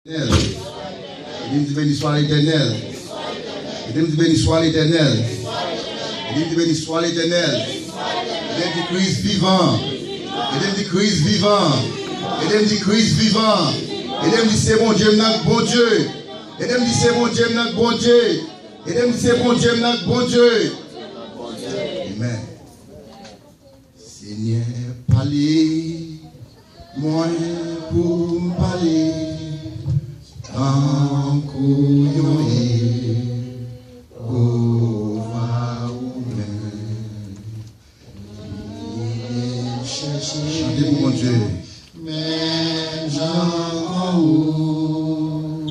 Béni soit l'Éternel. Béni soit l'Éternel. Béni soit l'Éternel. Béni Christ vivant. Béni Christ vivant. Béni Christ vivant. Béni c'est bon Dieu, notre bon Dieu. Béni c'est bon Dieu, notre bon Dieu. Béni c'est bon Dieu, notre bon Dieu. Amen. Seigneur, parlez, moi pour me parler. En couillonné, au va ou chantez pour mon Dieu. Mais j'en haut,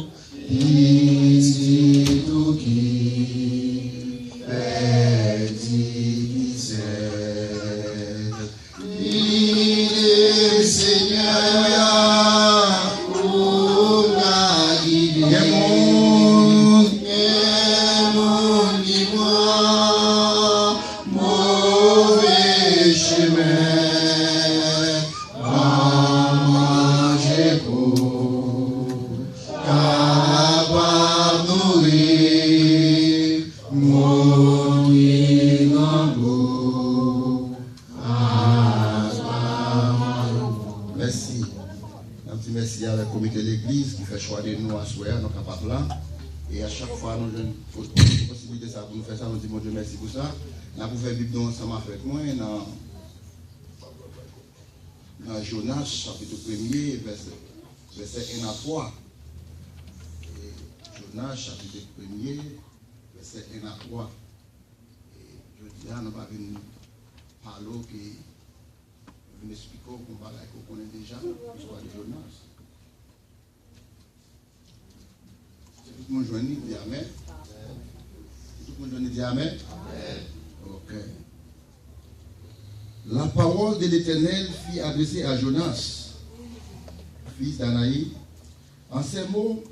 ici tout qui fait qui c'est. Il est Seigneur. Et à chaque fois, nous avons une possibilité pour nous faire ça. Nous disons, mon Dieu, merci pour ça. Nous avons fait Bible ensemble avec moi dans Jonas, chapitre 1er, verset 1 à 3. Et Jonas, chapitre 1er, verset 1 à 3. Et je dis, nous ne pas venir parler, nous expliquer qu'on connaît déjà l'histoire de Jonas. Tout le monde joue dit Amen. Tout le monde dit Amen. Ok. La parole de l'Éternel fut adressée à Jonas, fils d'Anaï. En ces mots,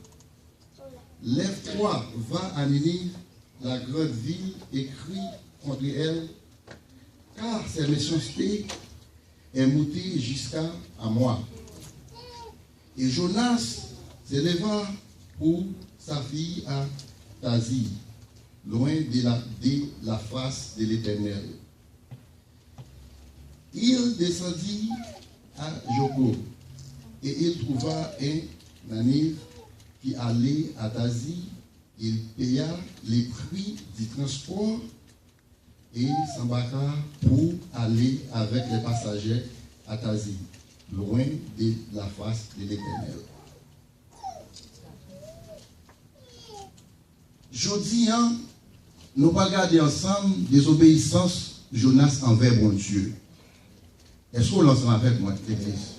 lève-toi, va à Ninive, la grande ville, et crie contre elle, car sa méchanceté est montée jusqu'à moi. Et Jonas s'éleva pour sa fille à Tazi, loin de la face de l'Éternel. Il descendit à Joko et il trouva un navire qui allait à Tazi. Il paya les prix du transport et s'embarqua pour aller avec les passagers à Tazi, loin de la face de l'Éternel. Aujourd'hui, nous allons regarder ensemble désobéissance Jonas envers bon Dieu. Est-ce qu'on l'ensemble avec moi, l'église?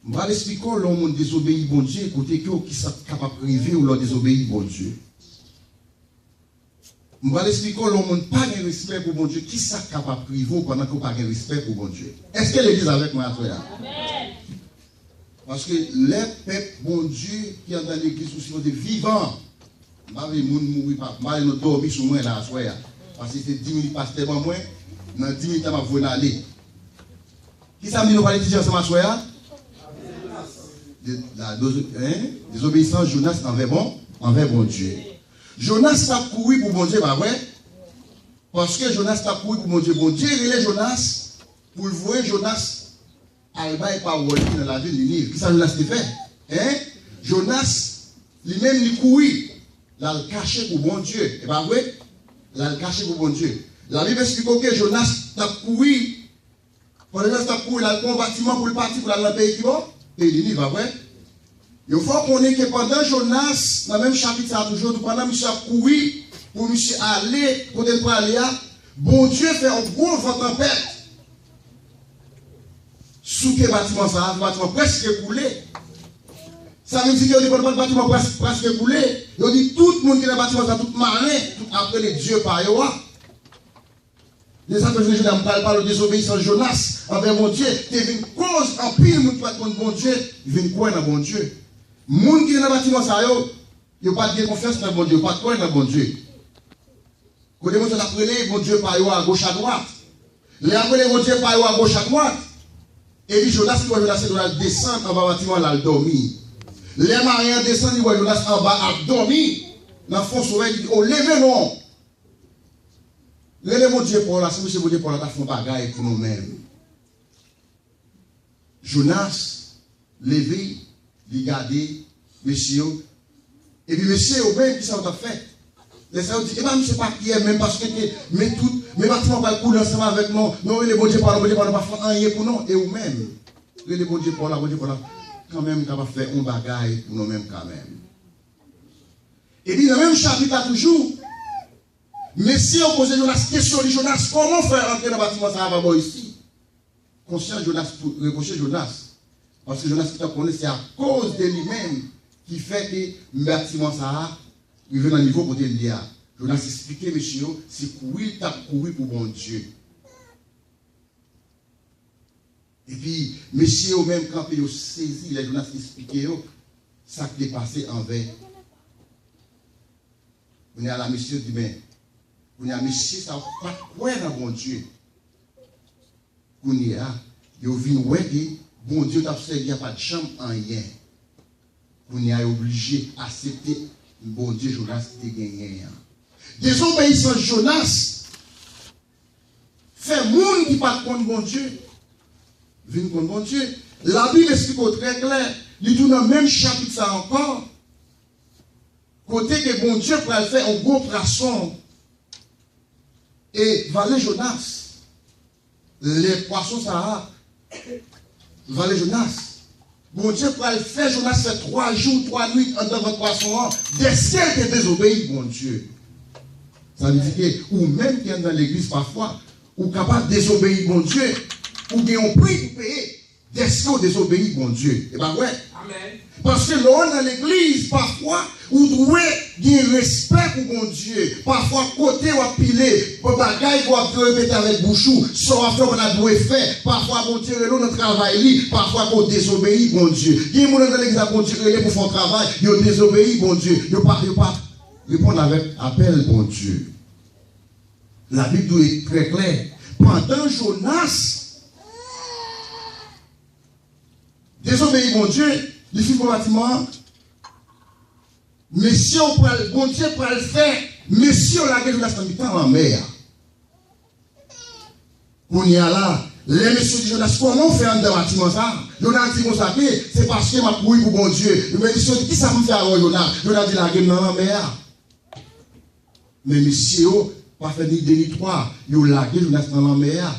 Je vais expliquer l'homme désobéit bon Dieu, côté qui sont capables de priver ou leur désobéir bon Dieu. Je vais expliquer l'homme pas de respect pour bon Dieu, qui sont capables de priver pendant qu'on n'a pas de respect pour bon Dieu. Est-ce que l'église avec moi à toi? Amen. Parce que les peuples bon Dieu qui sont dans l'église sont des vivants. Je ne vais pas mourir, je ne vais pas dormir sur moi là, parce que c'est 10 minutes pasteur pour moi, dans 10 minutes, je vais aller. Qui ça me dit nous parler de ensemble à la désobéissance Jonas envers bon Dieu. Jonas a couru pour bon Dieu, pas vrai? Parce que Jonas a couru pour bon Dieu. Bon Dieu, il est Jonas pour le voir Jonas à Ebaï par Wally dans la ville de Ninive. Qui ça Jonas a fait? Jonas, lui-même, il couru. Là, le caché pour bon Dieu. Et pas vrai? Là, le caché pour bon Dieu. La Bible explique que Jonas a couru. Quand Jonas a couru, il a un bâtiment pour le parti pour aller dans le pays qui va. Pays de Ninive, pas vrai? Il faut qu'on ait que pendant Jonas, dans le même chapitre, ça a toujours, pendant M. a couru, pour M. aller, pour aller là, bon Dieu fait un gros vent tempête. Sous que bâtiment ça, le bâtiment presque coulé. Ça veut dire que le bâtiment presque coulé. Il dit tout le monde qui est dans le bâtiment, ça tout marin, tout après les dieux par eux. Les gens que je ne parle de désobéissance Jonas envers mon Dieu. C'est une cause en pile, monde qui va contre bon Dieu, il vient croire dans bon Dieu. Les gens qui sont dans le bâtiment, ça ils n'ont pas de confiance dans bon Dieu, pas de croire dans bon Dieu. Quand les gens sont appelés, bon Dieu par eux à gauche à droite. Les appelés, bon Dieu par eux à gauche à droite. Et puis Jonas, quand Jonas doit descendre dans le bâtiment, là, il dormir. Les mariés descendent, ils voient Jonas en bas, a dormi. Dans le fond, soleil, il dit, oh, levez non. Levez mon Dieu pour là, c'est monsieur Dieu pour là, t'as fait un bagaille pour nous-mêmes. Jonas, levé, il gardé, monsieur, et puis monsieur, au même, qui ça t'a fait? Les gens disent, eh bien, je ne sais pas qui est, même parce que mes bâtiments vont couler ensemble avec nous. Non, les bon Dieu par là, bon Dieu par là, pas faire rien pour nous. Et vous-même, les bon Dieu par là, bon Dieu par là, quand même, on va faire un bagaille pour nous-mêmes quand même. Et puis, dans le même chapitre, là, toujours, mais si on pose Jonas, question de Jonas, comment faire rentrer dans le bâtiment, ça va ici? Conscient Jonas, pour reprocher Jonas. Parce que Jonas, qui t'a connu, c'est à cause de lui-même qui fait que le bâtiment, ça il veut dans le niveau côté de l'IA. Jonas expliqué, monsieur, c'est courir, t'as couru pour bon Dieu. Et puis, monsieur, au même quand il a saisi, les Jonas expliqué, ça qui est passé envers. On est à la monsieur dit, mais, on est à monsieur, ça n'a pas quoi dans bon Dieu. On est là, il vient ouais que bon Dieu t'a fait, il n'y a pas de chambre en rien. On est obligé d'accepter. Bon Dieu, Jonas, t'es gagné. Désobéissance, Jonas, fait monde qui parle contre bon Dieu. Vient contre bon Dieu. La Bible explique très clair. Il dit dans le même chapitre, ça encore. Côté que bon Dieu pourrait faire un gros poisson. Et Valé Jonas. Les poissons, ça a. Valé Jonas. Bon Dieu, pour le faire, Jonas fait 3 jours, 3 nuits dans votre poisson, des ciels qui désobéissent, bon Dieu. Ça veut dire que, ou même qui est dans l'église parfois, ou capable de désobéir, bon Dieu, ou bien on prie pour payer, des ciels désobéissent, bon Dieu. Et bien, ouais. Amen. Parce que l'on dans l'église, parfois, vous devez avoir respect pour mon Dieu. Parfois, côté ou à piler, pour bagaille, vous devez répéter avec bouchou, soit faire qu'on a dû faire. Parfois, mon Dieu, l'on notre travail, parfois, qu'on désobéit, mon Dieu. Il y a des gens dans l'église, mon Dieu, pour faire un travail, ils désobéissent, mon Dieu. Ils ne pas répondre avec appel, mon Dieu. La Bible est très claire. Pendant Jonas, désobéit, mon Dieu, il fait un bâtiment. Mais si on prend le bon Dieu pour le faire, mais si on l'a gagné Jonas en mer. On y a là, les messieurs de Jonas, comment on fait un bâtiment ça? Jonas dit, c'est parce que m'a couru pour bon Dieu. Mais messieurs, qui ça me fait alors Jonas? Jonas dit, la gagné dans la mer. Mais messieurs, pas fait ni 2 ni 3, ils ont lagué Jonas dans la mer.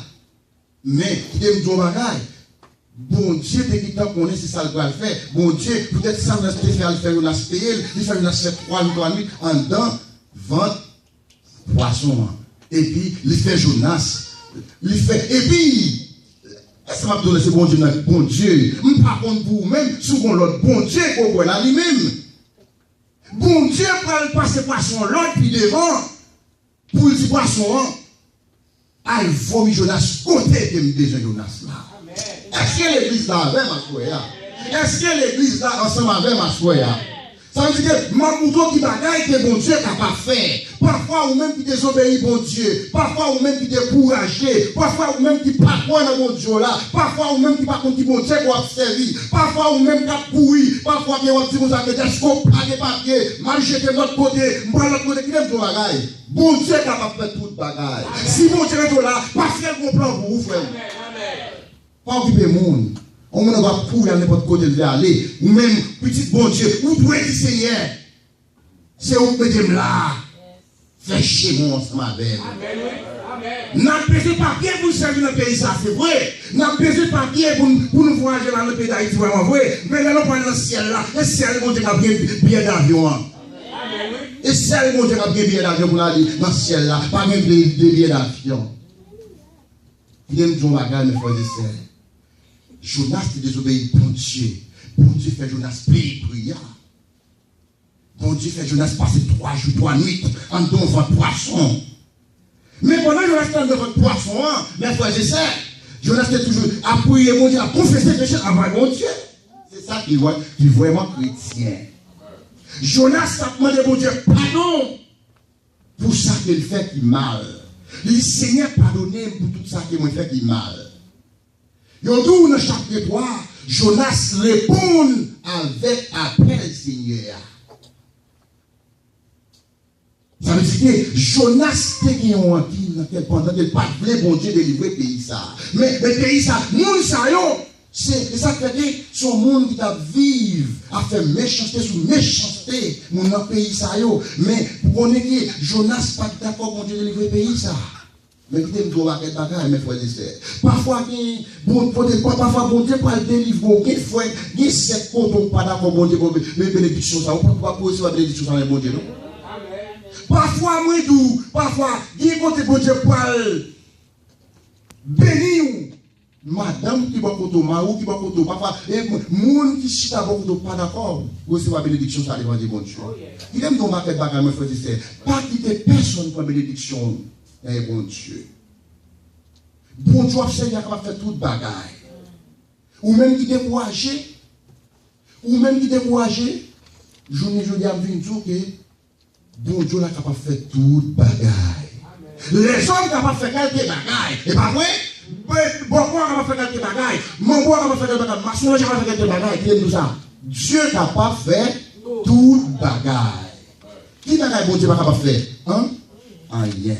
Mais, qui aime du bagage? Bon Dieu, dès qu'il qu'on est, c'est ça le va faire. Bon Dieu, peut-être ça va faire Jonas payer, il fait Jonas faire 3 nuits en dedans, vendre poisson. Et puis, il fait Jonas. Il fait, et puis, ça m'a donné ce bon Dieu, bon Dieu. Par contre, pour vous-même, souvent l'autre bon Dieu, qu'on voit là lui-même. Bon Dieu, pour passer poisson l'autre, puis devant, pour le poisson, ah, il vomit Jonas, côté de déjà Jonas là. Est-ce que l'église là avec ma soeur? Est-ce que l'église là ensemble avec ma soeur? Ça veut dire que ma mouton qui bagaille que bon Dieu n'a pas fait. Parfois ou même qui désobéit bon Dieu. Parfois ou même qui découragé. Parfois ou même qui pas quoi dans mon Dieu là. Parfois ou même qui pas contre bon Dieu pour observer. Parfois ou même qui a pourri. Parfois qui a dit vous avez des scopes, pas de papier. Mal jeté de l'autre côté. Moi l'autre côté qui aime tout bagaille. Bon Dieu n'a pas fait toute bagaille. Si bon Dieu est là, pas faire un plan pour vous frère. Pas occuper le monde. On ne va pas à n'importe côté de aller. Ou même, petit bon Dieu, où doit être Seigneur? C'est où mettez là. Fais chez moi ensemble avec. N'a pesé papier pour servir dans le pays, ça c'est vrai. N'a pesé papier pour nous voyager dans le pays d'Haïti, vraiment vrai. Mais là, on prend dans le ciel là. Le ciel, mon Dieu, a bien billet d'avion. Et ciel, mon Dieu, a bien billet d'avion pour aller dans le ciel là. Pas même des billets d'avion. Il aime ton bagage, mes frères et sœurs. Jonas qui désobéit, bon Dieu. Bon Dieu fait Jonas payer prière. Bon Dieu fait Jonas passer 3 jours, 3 nuits en devant votre poisson. Mais pendant Jonas est devant votre poisson, mes frères et sœurs, Jonas est toujours à prier, mon Dieu, à confesser péché avant mon Dieu. C'est ça qui est vraiment chrétien. Jonas a demandé bon Dieu pardon pour ça qu'il fait qui mal. Le Seigneur pardonné pour tout ça qu'il fait qui mal. Et au bout de chapitre 3, Jonas répond avec appel. guerre. Ça veut dire que Jonas était pendant qu'il n'a pas voulu bon Dieu délivrer le pays ça. Mais le pays ça, moun ça c'est ça fait que son monde qui t'a vivre a fait méchanceté sur méchanceté mon dans pays ça mais pour qu'on ait que Jonas pas d'accord bon Dieu délivrer le pays ça. Mais écoutez, nous devons arrêter bagaille, mes frères et sœurs. Parfois, bon Dieu peut délivrer, quelquefois, il y a cette côte, pas d'accord, bon Dieu, mais bénédiction ça, on ne peut pas poser la bénédiction ça, bon Dieu, non? Parfois, moi, parfois, il y a côté, bon Dieu, peut bénir, madame qui va côté, marou qui va côté, parfois, moun qui chita beaucoup pas d'accord, recevoir la bénédiction ça, devant bon Dieu. Il aime donc marquer bagaille, mes frères et sœurs. Pas quitter personne pour la bénédiction. Eh bon Dieu. Bon Dieu, c'est capable de faire toute bagaille. Ou même qui découragé. Je ne dis pas que bon Dieu est capable de faire toute bagaille. Les hommes sont capables de faire quelques bagailles. Et pas vrai? Bon, moi, je vais faire quelques bagailles. Mon bois, je vais faire quelques bagailles. Ma soeur, je vais faire quelques bagailles. Qui aime tout ça? Dieu est capable de faire toute bagaille. Qui bagaille bon Dieu est capable de faire? Hein? Rien.